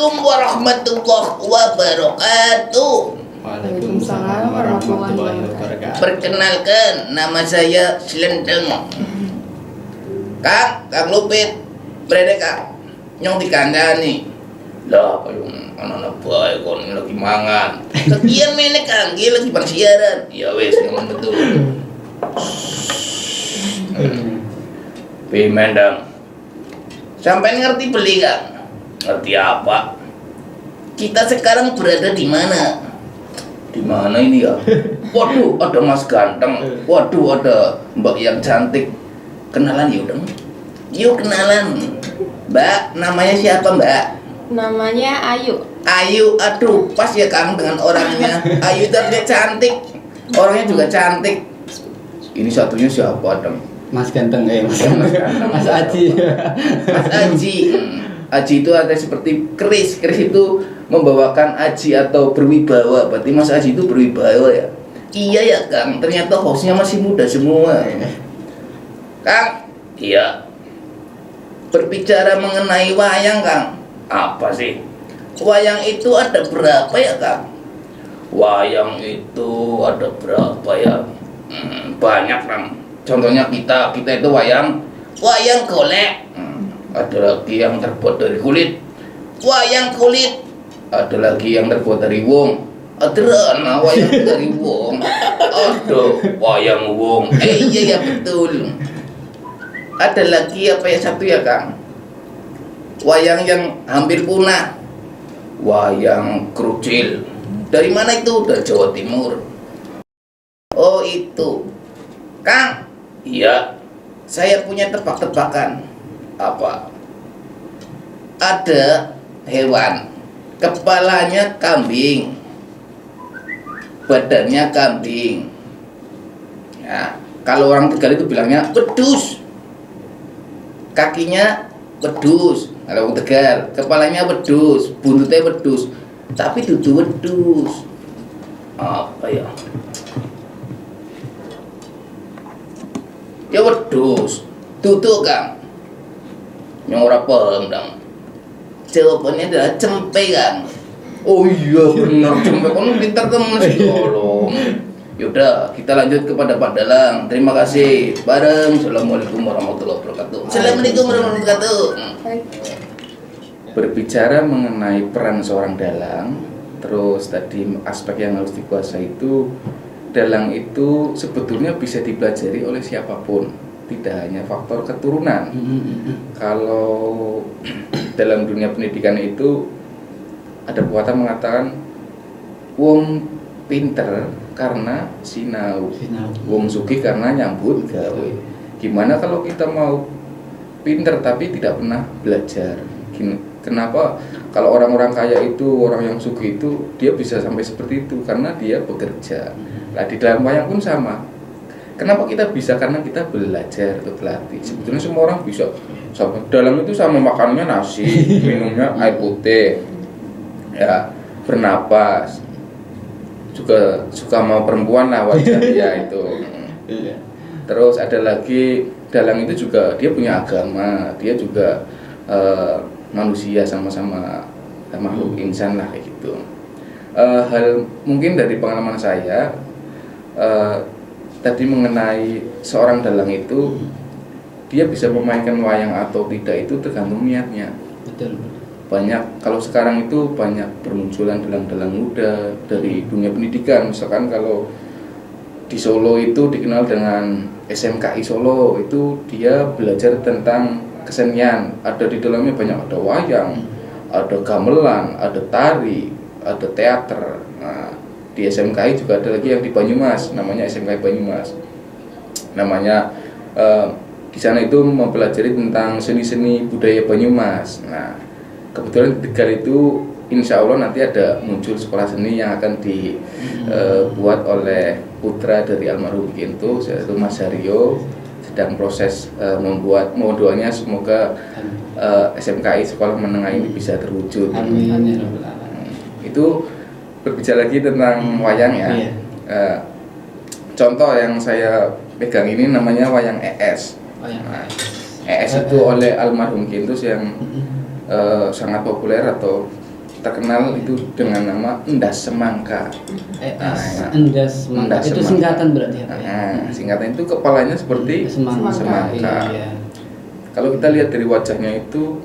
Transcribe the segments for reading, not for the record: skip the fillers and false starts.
Assalamualaikum warahmatullahi wabarakatuh. Waalaikumsalam warahmatullahi wabarakatuh. Perkenalkan, nama saya Slendeng. Kang Lupit, berada Kang. Nyong dikandani. Lah, kayong anak-anak baik kon lagi mangan. Sekian meneh Kang, dia lagi bang siaran. Ya wes, yang betul. Pimendang. Sampai ngerti beli Kang? Ngerti apa? Kita sekarang berada di mana? Di mana ini ya? Waduh, ada Mas Ganteng. Waduh, ada Mbak yang cantik. Kenalan yuk dong. Yuk kenalan. Mbak, namanya siapa Mbak? Namanya Ayu. Ayu, aduh pas ya Kang dengan orangnya. Ayu tapi cantik. Orangnya juga cantik. Ini satunya siapa dong? Mas Ganteng, Mas Ganteng. Mas Aji. Mas Aji. Aji itu ada seperti keris. Keris itu membawakan aji atau berwibawa. Berarti Mas Aji itu berwibawa ya? Iya ya Kang, ternyata hostnya masih muda semua. Kang, iya. Berbicara mengenai wayang Kang. Apa sih? Wayang itu ada berapa ya Kang? Wayang itu ada berapa ya? Banyak Kang. Contohnya kita itu wayang golek. Ada lagi yang terbuat dari kulit. Wayang kulit. Ada lagi yang terbuat dari wong. Ada wayang dari wong. Ada wayang wong. Iya ya betul. Ada lagi apa ya satu ya Kang? Wayang yang hampir punah. Wayang kerucil. Dari mana itu? Dari Jawa Timur. Oh itu. Kang. Iya. Saya punya tebak-tebakan. Apa? Ada hewan. Kepalanya kambing. Badannya kambing. Ya, kalau orang Tegal itu bilangnya wedus. Kakinya wedus. Kalau orang Tegal, kepalanya wedus, buntutnya wedus. Tapi dudu wedus. Apa ya? Ya wedus. Dudu Kang. Yang ora paham dong. Jawabannya adalah cempe Kang. Oh iya benar cempe. Kamu pintar temen sih tolong. Yaudah kita lanjut kepada Pak Dalang. Terima kasih. Bareng. Assalamualaikum warahmatullahi wabarakatuh. Assalamualaikum warahmatullahi wabarakatuh. Berbicara mengenai peran seorang dalang, terus tadi aspek yang harus dikuasai itu, dalang itu sebetulnya bisa dipelajari oleh siapapun, tidak hanya faktor keturunan. Kalau dalam dunia pendidikan itu ada pepatah mengatakan wong pinter karena sinau, wong sugih karena nyambut gawe. Gimana kalau kita mau pinter tapi tidak pernah belajar? Kenapa kalau orang-orang kaya itu, orang yang sugih itu dia bisa sampai seperti itu? Karena dia bekerja. Nah di dalam wayang pun sama. Kenapa kita bisa? Karena kita belajar atau berlatih. Sebetulnya semua orang bisa. Dalam itu sama makannya nasi, minumnya air putih, ya bernapas, juga suka mau perempuan lah wajar ya itu. Terus ada lagi dalang itu juga dia punya agama, dia juga manusia sama-sama makhluk insan lah kayak gitu. Hal mungkin dari pengalaman saya tadi mengenai seorang dalang itu dia bisa memainkan wayang atau tidak itu tergantung niatnya. Betul. Banyak kalau sekarang itu banyak bermunculan dalang-dalang muda dari dunia pendidikan. Misalkan kalau di Solo itu dikenal dengan SMKI Solo, itu dia belajar tentang kesenian. Ada di dalamnya banyak, ada wayang, ada gamelan, ada tari, ada teater. Nah, di SMKI juga ada lagi yang di Banyumas, namanya SMKI Banyumas. Namanya di sana itu mempelajari tentang seni-seni budaya Banyumas. Nah, kebetulan di Tegal itu insya Allah nanti ada muncul sekolah seni yang akan dibuat oleh putra dari almarhum Kintu, yaitu Mas Haryo. Sedang proses membuat, mohon doanya semoga SMKI sekolah menengah ini bisa terwujud. Amin. Itu berbicara lagi tentang wayang ya. Contoh yang saya pegang ini namanya wayang ES. Nah, ES itu oleh almarhum Kintus yang sangat populer atau terkenal itu dengan nama Endas Semangka. Endas Semangka. Endas Itu Semangka. singkatan berarti ya, Pak? Singkatan itu kepalanya seperti semangka. Iya. Kalau kita lihat dari wajahnya itu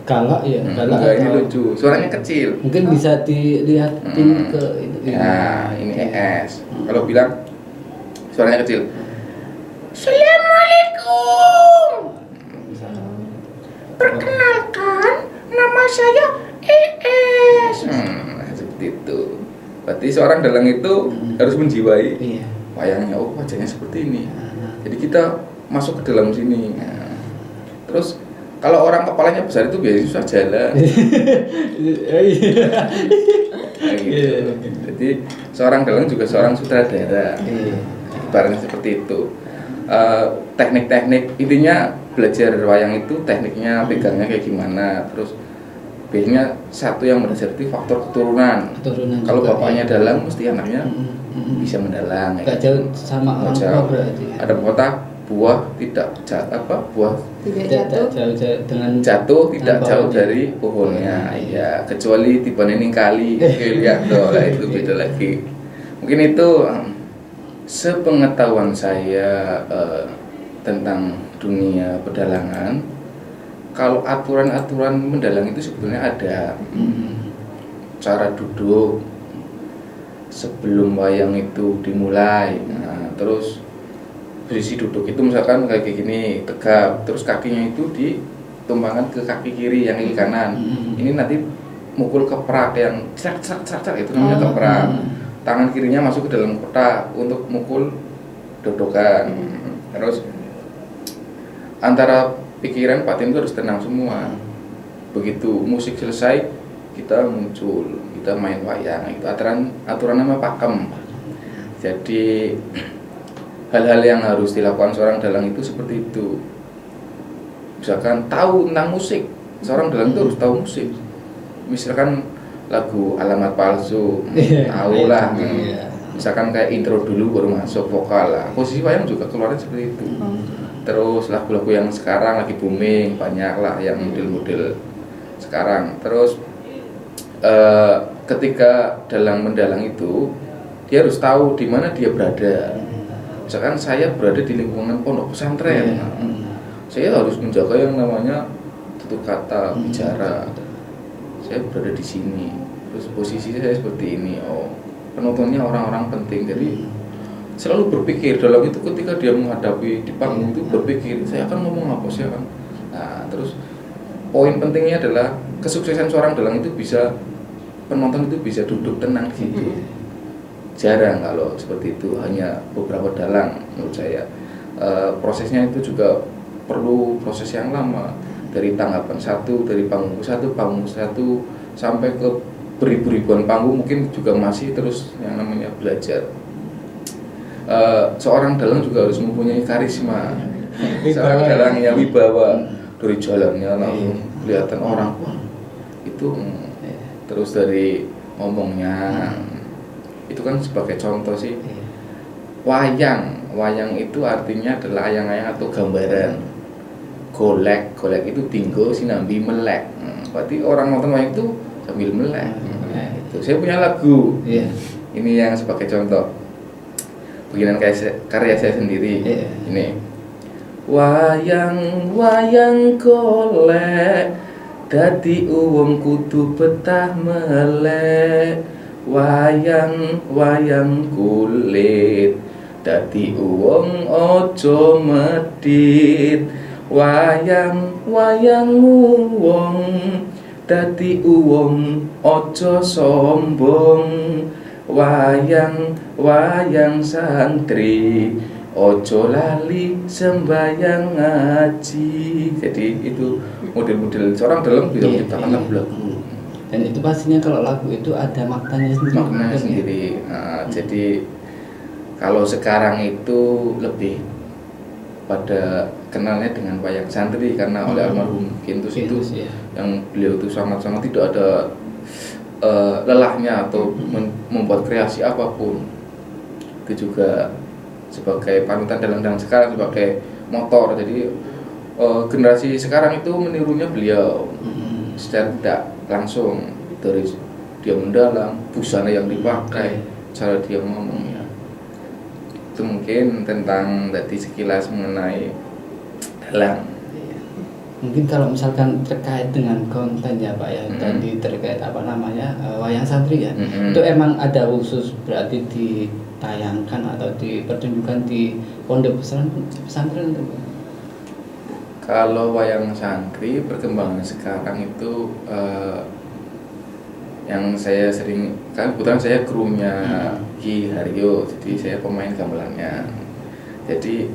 Galak ya, galak enggak, ini atau lucu, suaranya kecil. mungkin bisa dilihatin ke itu. Ya, ini ES. Kalau bilang suaranya kecil. Assalamualaikum. Perkenalkan, nama saya ES. Seperti itu. Berarti seorang dalang itu harus menjiwai Iya. wayangnya. Oh, wajahnya seperti ini. Jadi kita masuk ke dalam sini. Terus kalau orang kepalanya besar itu biasanya susah jalan. Nah, gitu. Jadi seorang dalang juga seorang sutradara. Ibaratnya seperti itu. Teknik-teknik intinya belajar wayang itu tekniknya pegangnya kayak gimana. Terus biasanya satu yang mendasar itu faktor keturunan. Kalau juga, bapaknya iya. dalang mesti anaknya bisa mendalang. Gak jauh sama orang tua berarti. Ada pepatah buah tidak buah Tidak jatuh. dengan jatuh tidak dengan jauh pohonnya. dari pohonnya, ya kecuali tiba nening kali lihat lah itu beda lagi. Mungkin itu sepengetahuan saya tentang dunia pedalangan. Kalau aturan-aturan mendalang itu sebetulnya ada cara duduk sebelum wayang itu dimulai. Nah, terus posisi duduk itu misalkan kayak gini tegap, terus kakinya itu ditumpangkan ke kaki kiri yang kaki kanan. Ini nanti mukul keprak yang cak itu namanya keprak. Tangan kirinya masuk ke dalam kotak untuk mukul dodokan. Terus antara pikiran batin itu harus tenang semua. Begitu musik selesai kita muncul, kita main wayang. Itu aturan nama pakem. Jadi hal-hal yang harus dilakukan seorang dalang itu seperti itu. Misalkan tahu tentang musik, seorang dalang itu harus tahu musik. Misalkan lagu Alamat Palsu, tahu lah. Misalkan kayak intro dulu baru masuk vokal lah. Posisi wayang juga keluarnya seperti itu. Terus lagu-lagu yang sekarang lagi booming banyak lah yang model-model sekarang. Terus ketika dalang mendalang itu dia harus tahu di mana dia berada. Misalkan saya berada di lingkungan pondok pesantren, saya harus menjaga yang namanya tutur kata bicara. Saya berada di sini, terus posisi saya seperti ini. Oh, penontonnya orang-orang penting, jadi selalu berpikir dalam itu ketika dia menghadapi di panggung itu berpikir saya akan ngomong apa sih kan. Nah, terus poin pentingnya adalah kesuksesan seorang dalang itu bisa penonton itu bisa duduk tenang di situ. Jarang kalau seperti itu, hanya beberapa dalang menurut saya. Prosesnya itu juga perlu proses yang lama, dari tanggapan satu, dari panggung satu sampai ke beribu-ribuan panggung mungkin juga masih terus yang namanya belajar. Seorang dalang juga harus mempunyai karisma. Seorang dalang yang wibawa, dari jalannya langsung kelihatan orang, wah itu terus dari ngomongnya. Itu kan sebagai contoh sih. Wayang itu artinya adalah ayang-ayang atau gambaran. Golek itu tinggo sinambi melek. Berarti orang nonton wayang itu sambil melek. Itu saya punya lagu. Ini yang sebagai contoh. Bikinan karya saya sendiri. Ini. Wayang golek dadi uwong kudu betah melek. Wayang kulit dadi uwong ojo medit. Wayang uwong dadi uwong ojo sombong. Wayang santri ojo lali sembayang ngaji. Jadi itu model-model seorang dalam bisa menciptakan lagu-lagu. Dan itu pastinya kalau lagu itu ada maknanya sendiri. Nah, jadi kalau sekarang itu lebih pada kenalnya dengan wayang santri karena oleh almarhum Kintus itu yang beliau itu sangat-sangat tidak ada lelahnya atau membuat kreasi apapun. Itu juga sebagai panutan dalang sekarang, sebagai motor. Jadi generasi sekarang itu menirunya beliau secara tidak langsung. dari dia mendalam, busana yang dipakai, cara dia ngomongnya. Itu mungkin tentang tadi sekilas mengenai dalang. Mungkin kalau misalkan terkait dengan konten ya Pak ya, tadi terkait wayang santri ya, itu emang ada khusus berarti ditayangkan atau dipertunjukkan di pondok pesantren itu? Kalau wayang santri perkembangan sekarang itu yang saya sering, kan kebetulan saya krunya Ki Haryo, jadi saya pemain gamelannya. Jadi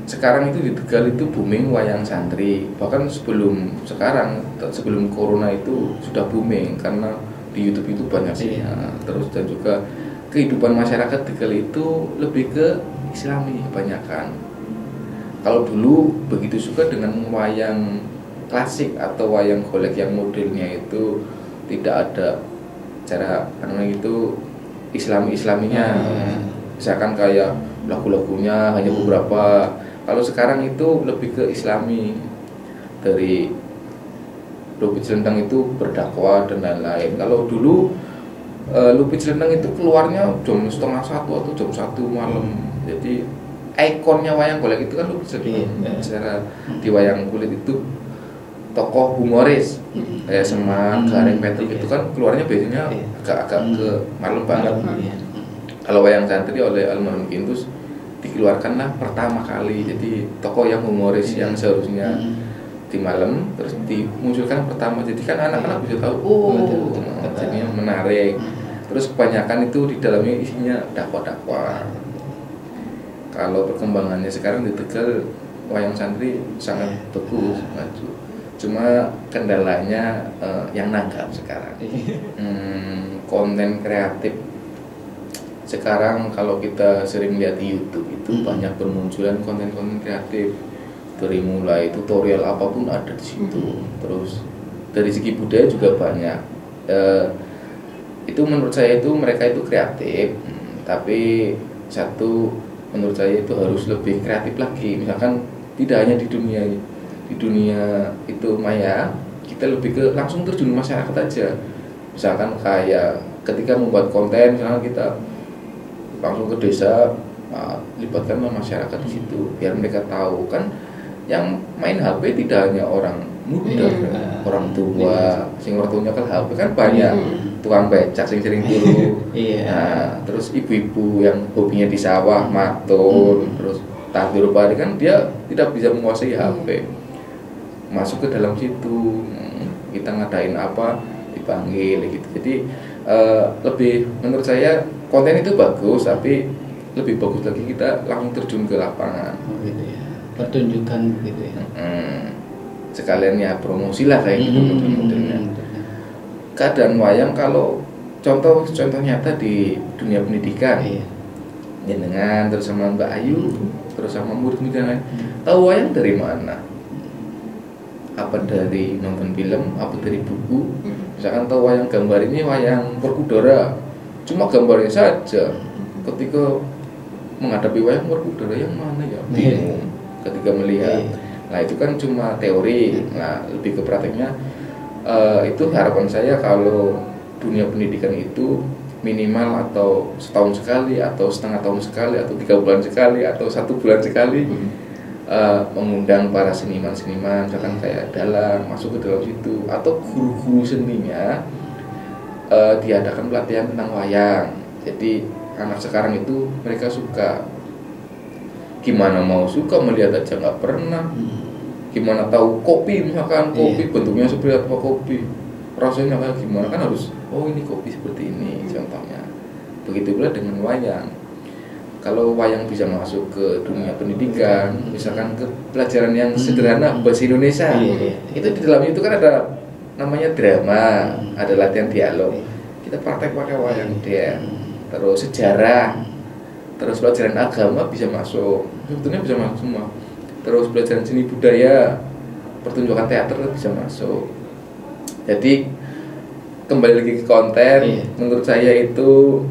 sekarang itu di Tegal itu booming wayang santri, bahkan sebelum corona itu sudah booming karena di YouTube itu banyak sih. Terus dan juga kehidupan masyarakat Tegal itu lebih ke Islami kebanyakan. Kalau dulu begitu suka dengan wayang klasik atau wayang golek yang modelnya itu tidak ada cara itu Islaminya, misalkan kayak lagu-lagunya hanya beberapa. Kalau sekarang itu lebih ke Islami, dari Lupit Selendang itu berdakwah dan lain-lain. Kalau dulu Lupit Selendang itu keluarnya jam 12:30 atau jam 1 malam. Jadi ikonnya wayang golek itu kan Lupit Selendang. Secara di wayang kulit itu tokoh humoris kayak Semar, Gareng, Petruk itu kan keluarnya biasanya agak-agak ke malam banget. Kalau wayang santri oleh almarhum Kintus dikeluarkanlah pertama kali, jadi tokoh yang humoris yang seharusnya di malam terus dimunculkan pertama, jadi kan anak-anak bisa tahu jadinya menarik. Terus kebanyakan itu di dalamnya isinya dakwah-dakwah. Kalau perkembangannya sekarang di Tegal wayang santri sangat bagus, maju. Cuma kendalanya yang nanggap sekarang konten kreatif. Sekarang kalau kita sering lihat di YouTube itu banyak bermunculan konten-konten kreatif, dari mulai tutorial apapun ada di situ. Terus dari segi budaya juga banyak. Itu menurut saya itu mereka itu kreatif, tapi satu menurut saya itu harus lebih kreatif lagi. Misalkan tidak hanya di dunia itu maya, kita lebih ke langsung terjun masyarakat aja. Misalkan kayak ketika membuat konten, misalkan kita langsung ke desa, libatkanlah masyarakat di situ biar mereka tahu kan yang main HP tidak hanya orang muda, orang tua, sing ortunya kan HP kan banyak, tukang becak sing sering turu, terus ibu-ibu yang hobinya di sawah, matur, terus takbir pari kan dia tidak bisa menguasai HP, masuk ke dalam situ, kita ngadain apa dipanggil gitu. Jadi lebih menurut saya konten itu bagus, tapi lebih bagus lagi kita langsung terjun ke lapangan. Gitu ya. Pertunjukan gitu ya. Sekalian ya promosi lah kayak gitu model-modelnya. Keadaan wayang kalau contoh nyata di dunia pendidikan, jenengan terus sama Mbak Ayu, terus sama murid-murid yang lain, tahu wayang dari mana? Apa dari nonton film, apa dari buku? Misalkan tahu wayang gambar ini wayang Werkudara, cuma gambarnya saja. Ketika menghadapi wayang Werkudara yang mana ya bingung ketika melihat. Nah itu kan cuma teori. Nah lebih ke prakteknya, itu harapan saya kalau dunia pendidikan itu minimal atau setahun sekali atau setengah tahun sekali atau 3 bulan sekali atau 1 bulan sekali mengundang para seniman-seniman, misalkan kayak dalang masuk ke dalam situ, atau guru-guru seninya diadakan pelatihan tentang wayang. Jadi anak sekarang itu mereka suka, gimana mau suka melihat aja nggak pernah, gimana tahu kopi, misalkan kopi bentuknya seperti apa, kopi rasanya kayak gimana, kan harus ini kopi seperti ini contohnya. Begitu pula dengan wayang. Kalau wayang bisa masuk ke dunia pendidikan, misalkan ke pelajaran yang sederhana bahasa Indonesia, itu di dalamnya itu kan ada namanya drama, ada latihan dialog, kita praktek pakai wayang dia. Terus sejarah, terus pelajaran agama bisa masuk, sebetulnya bisa masuk semua. Terus pelajaran seni budaya, pertunjukan teater bisa masuk. Jadi kembali lagi ke konten, menurut saya itu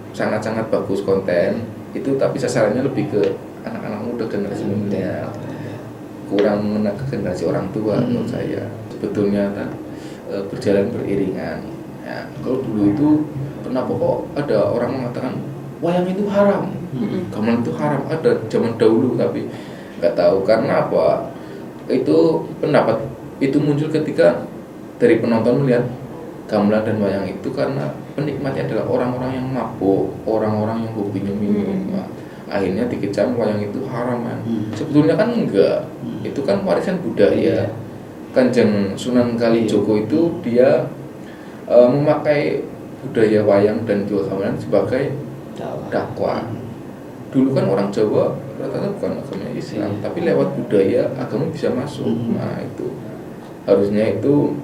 sangat-sangat bagus konten itu, tapi sasarannya lebih ke anak-anak muda, generasi muda, kurang mengena ke generasi orang tua menurut saya. sebetulnya berjalan beriringan. Ya, kalau dulu itu kenapa kok ada orang mengatakan wayang itu haram, gamelan itu haram, ada zaman dahulu, tapi nggak tahu karena apa. Itu pendapat itu muncul ketika dari penonton melihat gamelan dan wayang itu karena penikmatnya adalah orang-orang yang mabuk, orang-orang yang hobinya minum. Nah, akhirnya dikecam wayang itu haram kan. Sebetulnya kan enggak, itu kan warisan budaya. Kanjeng Sunan Kalijogo itu dia memakai budaya wayang dan juga gamelan sebagai dakwah. Dulu kan orang Jawa rata-rata bukan agama Islam, tapi lewat budaya agama bisa masuk. Nah itu harusnya itu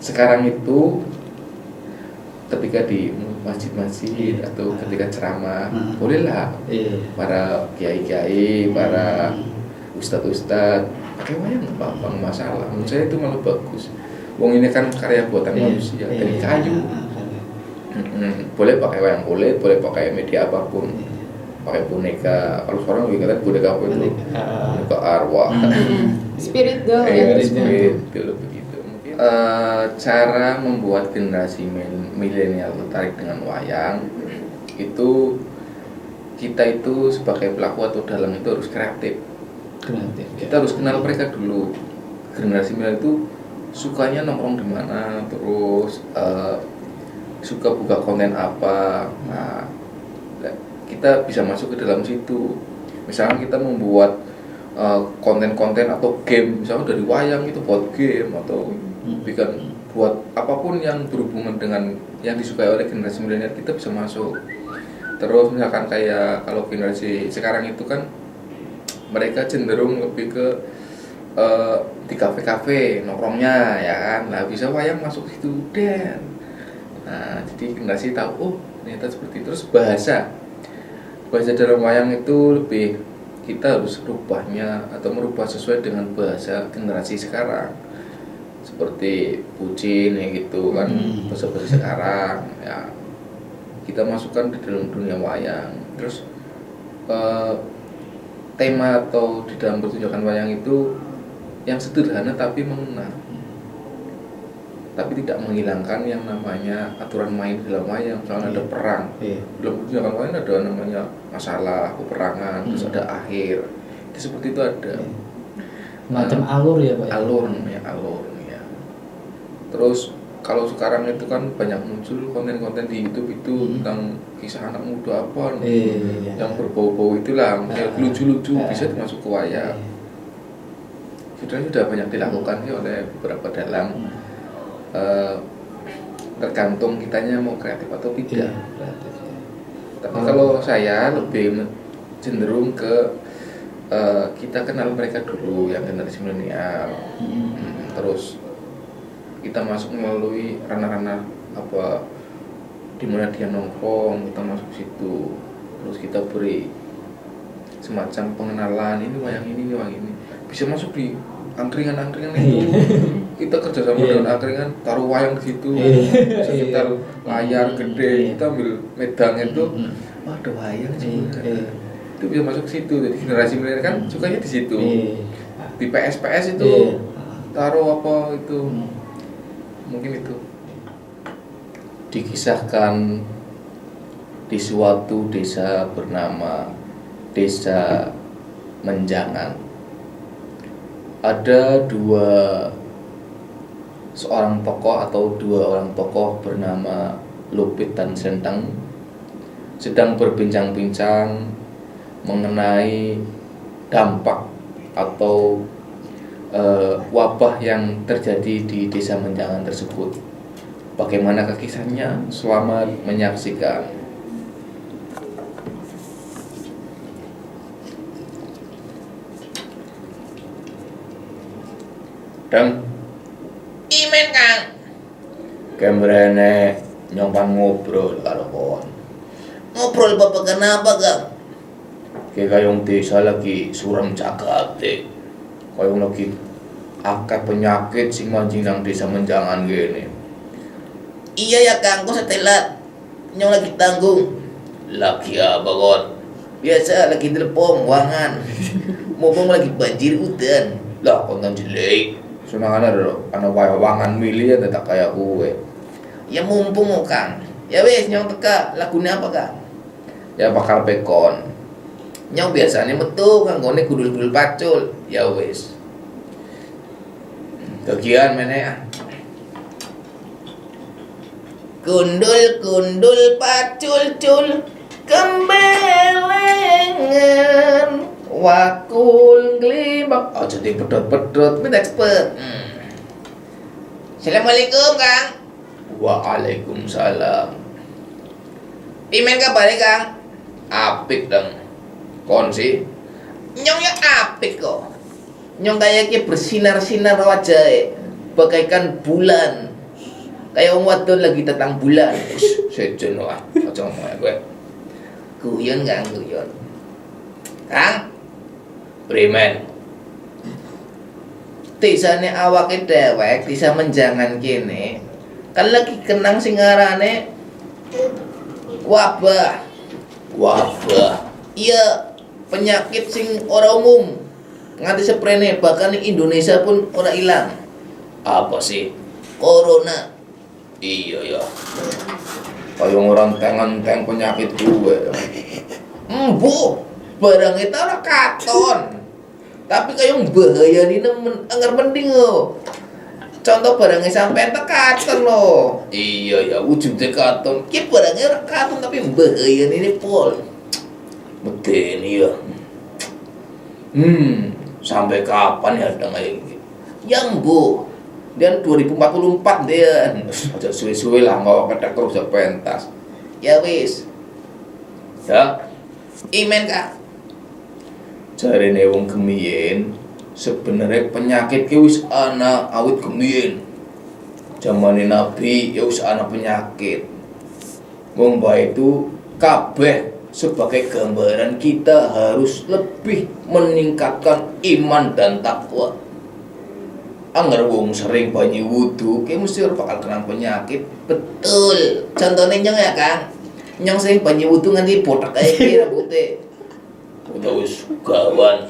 sekarang itu ketika di masjid-masjid atau ketika ceramah bolehlah para kiai-kiai, para ustadz-ustadz pakai wayang apa masalah. Menurut saya itu malah bagus. Wong ini kan karya buatan manusia dari kayu. Boleh pakai wayang kulit, boleh pakai media apapun, pakai boneka. Kalau sekarang juga kan boneka apa itu? Boneka arwah. Spirit girl Spirit girl begitu. Mungkin cara membuat generasi milenial tertarik dengan wayang itu kita itu sebagai pelaku atau dalang itu harus kreatif. Kita harus kenal mereka dulu. Generasi milenial itu sukanya nongkrong di mana, terus suka buka konten apa. Nah, kita bisa masuk ke dalam situ. Misalnya kita membuat konten-konten atau game, misalnya dari wayang itu buat game atau bikin buat apapun yang berhubungan dengan yang disukai oleh generasi milenial, kita bisa masuk. Terus misalkan kayak kalau generasi sekarang itu kan mereka cenderung lebih ke di kafe-kafe nongkrongnya ya kan, nah bisa wayang masuk situ dan nah jadi generasi tahu oh ternyata seperti itu. Terus bahasa dalam wayang itu lebih kita harus rubahnya atau merubah sesuai dengan bahasa generasi sekarang seperti bucin ya gitu kan, bahasa sekarang ya kita masukkan di dalam dunia wayang. Terus tema atau di dalam pertunjukan wayang itu yang sederhana tapi mengena, tapi tidak menghilangkan yang namanya aturan main dalam wayang. Misalnya ada perang, dalam pertunjukan wayang ada namanya masalah, peperangan, terus ada akhir, itu seperti itu ada macam alur ya Pak? Alur ya. Terus kalau sekarang itu kan banyak muncul konten-konten di YouTube itu tentang kisah anak muda apa yang berbau-bau itulah, yang lucu-lucu bisa dimasuk ke wayang. Sudah banyak dilakukan sih oleh beberapa dalang. Tergantung kitanya mau kreatif atau tidak. Tapi kalau saya lebih cenderung ke kita kenal mereka dulu yang generasi milenial. Terus kita masuk melalui ranah-ranah apa di mana dia nongkrong, kita masuk situ. Terus kita beri semacam pengenalan, ini wayang ini bisa masuk di angkringan itu. Kita kerjasama dengan angkringan, taruh wayang di situ, sekitar layar gede, kita ambil medang itu, wah ada wayang sebenarnya. Itu bisa masuk ke situ. Jadi generasi milenial kan sukanya di situ. Di PS itu taruh apa itu, mungkin itu. Dikisahkan di suatu desa bernama Desa Menjangan. Ada dua orang tokoh bernama Lupit dan Senteng sedang berbincang-bincang mengenai dampak atau wabah yang terjadi di Desa Menjangan tersebut. Bagaimana kisahnya? Selamat menyaksikan. Dang Imen Kang. Kemrene nyompan ngobrol karo kon. Ngobrol bapak kenapa Kang? Kayong desa lagi suram cagate. Kayong lagi akeh penyakit sing mancing nang Desa Menjangan gini. Iya ya Kang, kok setelat. Nyong lagi tanggung. Lagi apa kon? Biasa lagi telepon wangan. Ngomong lagi banjir udan. Lah konten jelek. Senangane lho ana wayangan milih ya tak kayak gue. Ya mumpung Kang. Ya wis nyong teka lagune apa Kang? Ya bakar pekon. Nyong biasanya metu kanggone gudul-gudul pacul. Ya wis. Kegian meneh. Gundul-gundul pacul-cul kembelengan wakul glimbang. Oh jadi pedot-pedot. Minta cepet. Assalamualaikum Kang. Waalaikumsalam. Pimen kabare Kang? Apik dong. Kon sih. Nyong ya apik kok. Nyong kayaknya bersinar-sinar wajahnya bagaikan bulan. Kayak wong wadon lagi tentang bulan. Sejen wah. Aja ngomong gue. Guyon Kang, guyon. Kang, Primen. tisane awake dewek bisa menjangan kene. Kan lagi kenang sing ngarane wabah. Wabah. Iya, penyakit sing ora umum. Nganti seprene bahkan ning Indonesia pun ora ilang. Apa sih? Corona. Iya ya. Kayak orang tengen-teng penyakit gue. Embuh, barang itu ora katon. Tapi kayak bahaya ini anggar mending lo. Contoh barangnya sampai tekaton lo. Iya ya, wujudnya katon. Ki barangnya ora katon tapi bahaya ini pol. Medeni ya. Sampai kapan ya ada kayak gitu? Yang bu, dan 2044 dia. Aja suwe-suwe lah, nggak ketek terus ya pentas. Ya wis, Ya, imen Kak. jarine wong gemiyen sebenarnya penyakit ki wis ana awit gemiyen. Zamane Nabi ya wis ana penyakit. Wong bae itu kabeh sebagai gambaran kita harus lebih meningkatkan iman dan takwa. Angger wong sering banyu wudu, ki mesti ora bakal kena penyakit. Betul. Contohnya nyong ya Kang. Nyong sering banyu wudu nganti botak kayak gini rambutnya. Udah wis gawan.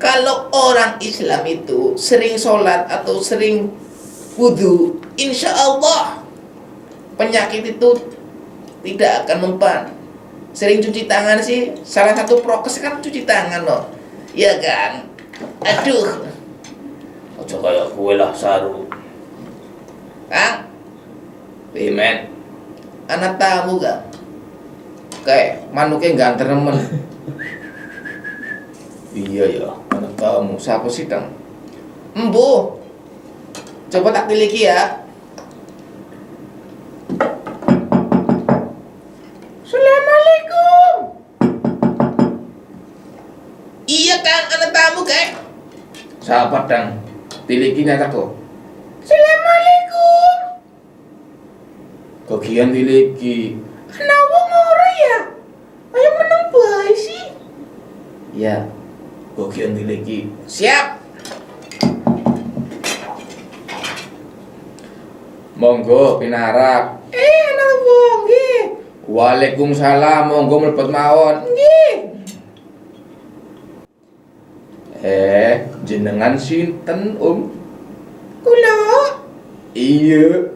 Kalau orang Islam itu sering sholat atau sering wudu, insya Allah penyakit itu tidak akan mempan. Sering cuci tangan sih, salah satu prokes kan cuci tangan loh. Iya kan? Aduh, Aja kayak gue lah saru. Kang, Pimen. anak tamu gak? Kayak manuknya ganteng nemen. Iya ya, anak kamu siapa sih Tang? Embu, coba tak tiliki ya. Assalamualaikum. Iya Kang, anak tamu Kang. Siapa Tang? Tiliki nyata kok. Assalamualaikum. Kegian tiliki. Anak wong ora ya? Ayo meneng bae sih. Ya, kegian tiliki. Siap. Monggo pinarak. Anak wong nggih. Waalaikumsalam, monggo mlebet mawon. Nggih. Jenengan sinten, Kula, Iya.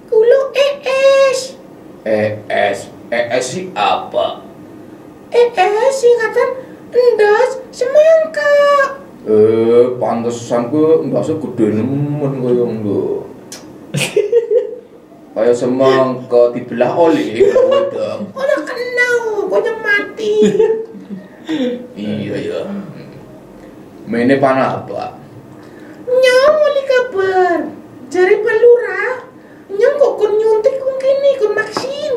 kula ES. ES sih apa? ES singkatan endas semangka. Pantesan ku ndase gede nemen koyo ngono. Kaya semangka dibelah oleh wedang. Ora kenal, kok mati. Iya ya. Mene panah apa? Nyong wali kabar. Jari pelurah. Nyong kok kon nyuntik kong kini kon vaksin.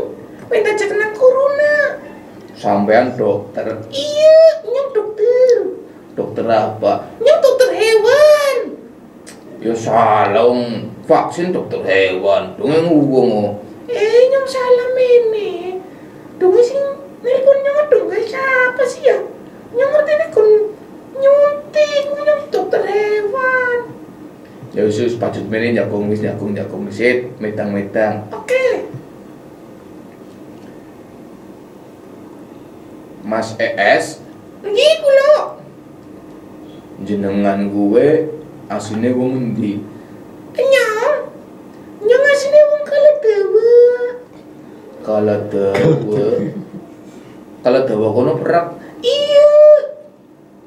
Minta cek kena corona. Sampean dokter. Iya, nyong dokter. Dokter apa? Nyong dokter hewan. Ya salah vaksin dokter hewan. Dongeng wong. Nyong salah mene. Dong sing nelpon nyong dong guys siapa sih ya? Nyong ngerti nih kon nyuntik, nyong dokter hewan. Ya wis patut mene jagung sip, metang-metang. Oke. Mas ES, Nggih kula. jenengan gue asline wong endi? Nyong asine wong Kaladewa. Kaladewa kono perak. Iya.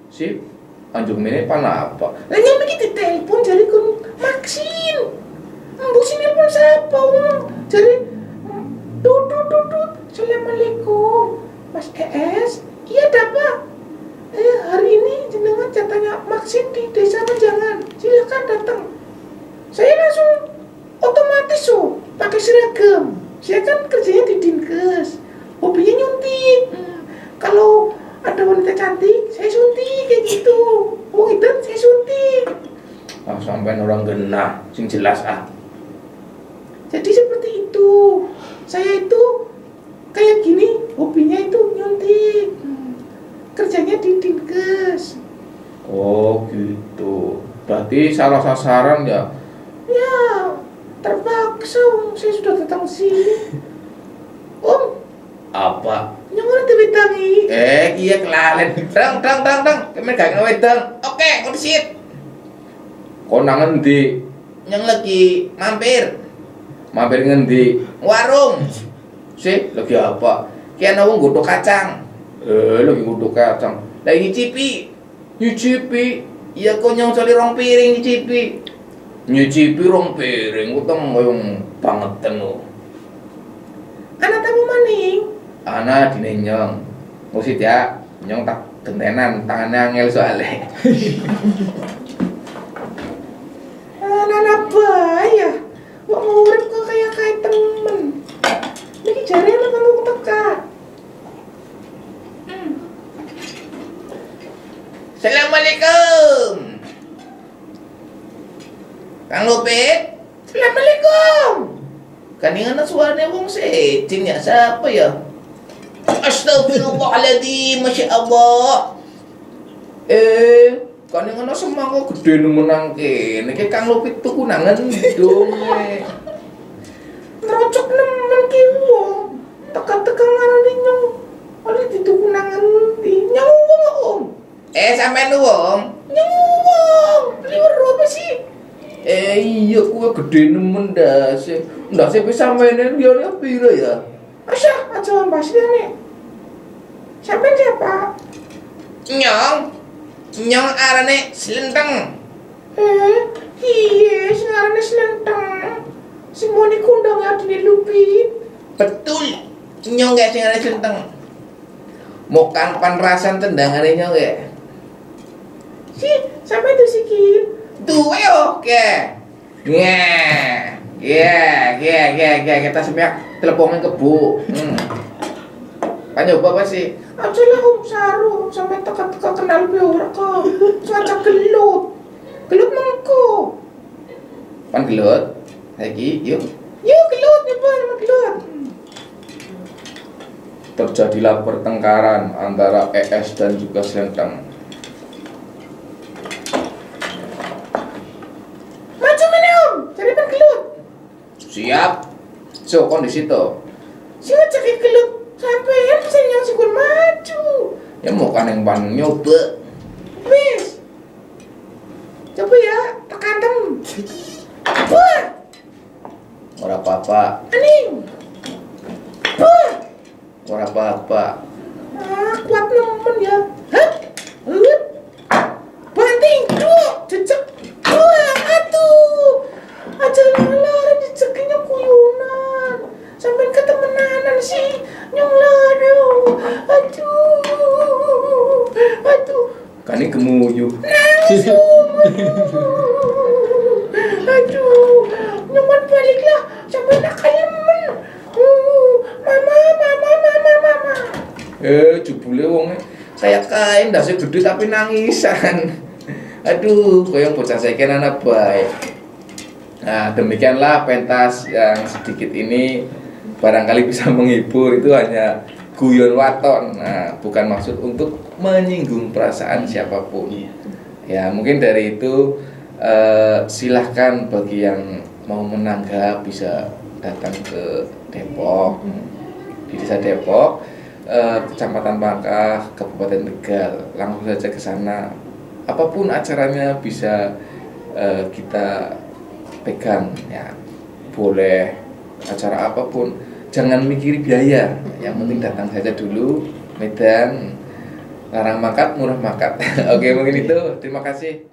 Sip. Anjung mene apa? Lah nyong iki ditelepon jare kon Maxin. Mbok sing nelpon sapa wong? Jare tut. Assalamualaikum. Mas ES. Iya, Pak. Hari ini jenengan jatahnya Maxin di Desa Menjangan. Silakan datang. Saya langsung otomatis pakai seragam. Saya kan kerjanya di Dinkes. Hobinya nyuntik. Kalau ada wanita cantik, saya suntik kayak gitu. Wong edan saya suntik. Sampai orang genah, sing jelas Jadi seperti itu. Saya itu kayak gini, hobinya itu nyuntik. Kerjanya di Dinkes. Oh gitu. Berarti salah sasaran ya? Ya, terpaksa saya sudah datang sini. Om, Apa? nyong diwedangi. Iya kelalen. Dang. Kemen gak ngewedang. Oke, konsit. Konangan di Nyong lagi mampir mampir ngendi? warung. Sih, lagi apa? Kian wong godhog kacang. Lagi nguduk kacang. Lagi nyicipi. Nyicipi, Iya kok nyong soli rong piring nyicipi. nyicipi rong piring, utang ngoyong bangetan lo. Anak tamu maning. Ana dinenyong. Ngusit ya, nyong tak gentenan, tangannya angel soalnya. Anak bahaya. Kok ngurip kok kayak temen. Niki jare ana kamu teka. Assalamualaikum. Kang Lopet. Assalamualaikum. Kaningan suaranya wong secing ya siapa ya? Astagfirullahaladzim, Masya Allah. Kaningan semangka gede nemenang kene, kayak Kang Lopit tuku nangan dong. Ngerocok nemen ki wong. Teka-teka ngarani nyong. Oleh dituku nangan di nyong wong om. Sampean wong. Nyong wong. Liwer apa sih? Iya, kue gede nemen dasi. Ndase bisa mainin liarnya pira ya? Asya, aja mbak nih. Sampean siapa? Nyong arane Slenteng. Iya, sing arane Slenteng. Sing mau dikundang ya di Lupit. Betul. Nyong gak sing arane Slenteng. Mau kan panrasan tendangannya nyong ya. Sampai itu sikit. Duwe oke. Kita semua teleponin ke Bu. Kan nyoba apa sih? Aja lah Om Saru, sampai teka-teka kenal biora kok. Cuaca gelut. Gelut mengko. Pan gelut. Lagi, yuk. Yuk gelut nyoba sama gelut. Terjadilah pertengkaran antara ES dan juga Slenteng. Maju mana Om? Cari pan gelut. Siap. So, kondisi tuh. Sing ngecek gelut. Sampai bisa yang sikun maju. Ya mau kan yang pan nyoba. Wis. Coba ya, tekan tem. Wah, Ora apa-apa. aning. Wah, Ora apa-apa. kuat nemen ya. Hah? Banting, dua, cecek. Wah, atuh. Aja lari dicekinya kuyunan. Sampai ketemenanan sih. Nyong lari. Aduh. Kan ini gemuyu. Nangis. Aduh. Nyong baliklah. Sampai nak kalemen. Mama. Jebule wonge kayak kain ndase gede tapi nangisan. Aduh, koyong bocah saiki anak baik. Nah, demikianlah pentas yang sedikit ini barangkali bisa menghibur, itu hanya guyon waton. Nah, bukan maksud untuk menyinggung perasaan siapapun. Ya, mungkin dari itu silahkan bagi yang mau menanggap bisa datang ke Depok, di Desa Depok, Kecamatan Pangkah, Kabupaten Tegal. Langsung saja ke sana. apapun acaranya bisa kita pegang ya, boleh acara apapun, jangan mikiri biaya, yang penting datang saja dulu. Medan larang makat murah makat. Oke, mungkin itu, terima kasih.